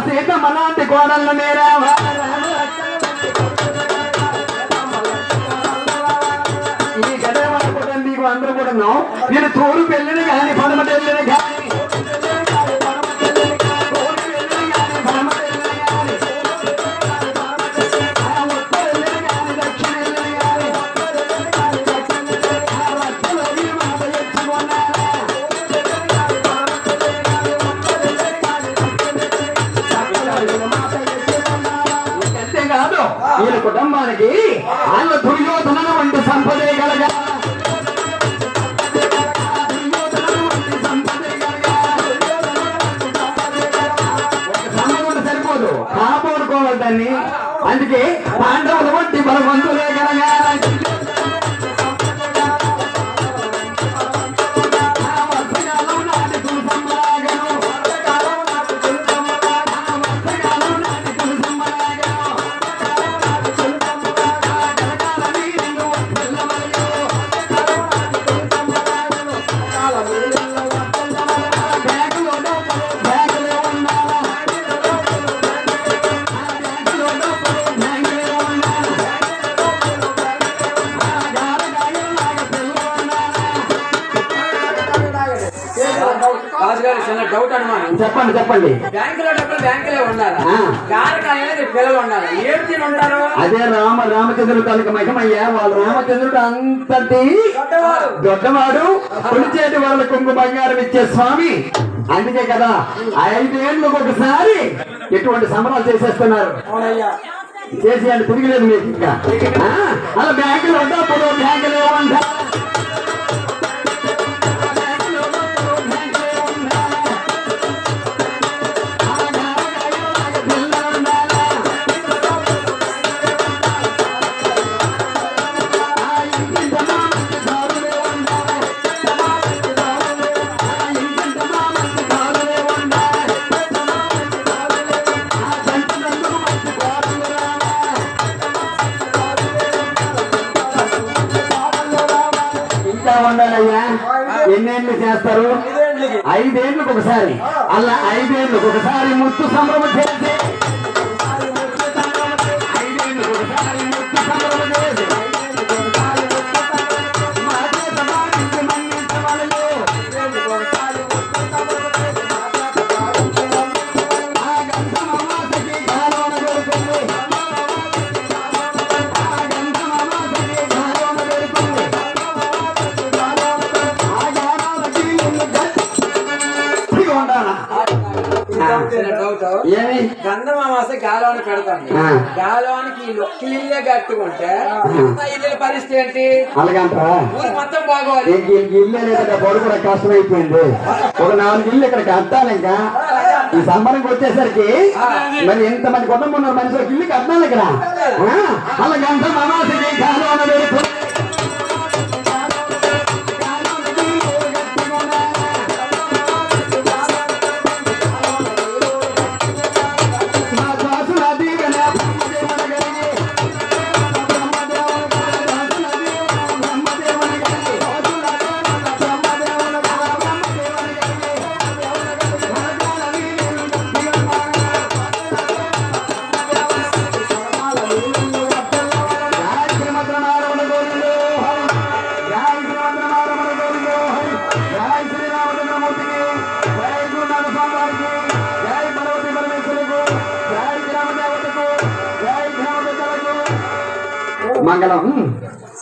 సీతమ్మ లాంటి కోడళ్ళు నేరా ఈ గడవ కూడా మీకు అందరూ కూడా నేను తోడు పెళ్ళిని కానీ పడమటి వెళ్ళిన కానీ వీళ్ళ కుటుంబానికి వాళ్ళ దుర్యోధన వంటి సంపదే కలగా సరిపోదు కాపాడుకోవాలి దాన్ని అందుకే పాండవుల వంటి బలవంతులే కలగా చెప్పండి చెప్పండి బ్యాంకులో డబ్బులు బ్యాంకులే ఉండాలి పిల్లలు ఉండాలి ఏడు ఉంటారు అదే రామచంద్రుడు తనకు మహిమయ్యా వాళ్ళు రామచంద్రుడు అంతటి దొడ్డవాడు కొలిచేటి వాళ్ళ కుంగు బంగారం ఇచ్చే స్వామి అందుకే కదా 5 ఏళ్ళకు ఒకసారి ఎటువంటి సంబరాలు చేసేస్తున్నారు చేసి అంటే తిరిగిలేదు మీకు ఇంకా అలా బ్యాంకులు ఉన్నప్పుడు బ్యాంకులు ఏమంటారు ఉండాలయ్యా ఎన్నేళ్ళు చేస్తారు 5 ఏళ్ళకు ఒకసారి అలా 5 ఏళ్ళకు ఒకసారి ముత్తు సంభ్రమ చేసి గంధమాస గాలోని పెడతాను గాలోనికి ఇల్లే కట్టుకుంటే ఇల్లు పరిస్థితి ఏంటి అలాగంటా ఊరు మొత్తం బాగోవాలి ఇల్లు లేదా బోర్డు కూడా కష్టమైపోయింది ఒక 4 ఇల్లు ఇక్కడ కట్టాలి ఇంకా ఈ సంబరంకి వచ్చేసరికి మరి ఎంతమంది కుటుంబం ఉన్నారు మనిషి ఇల్లు కట్టాలి ఇక్కడ అలా గంధమాసకి గాలోన పెడుతుంది మంగళం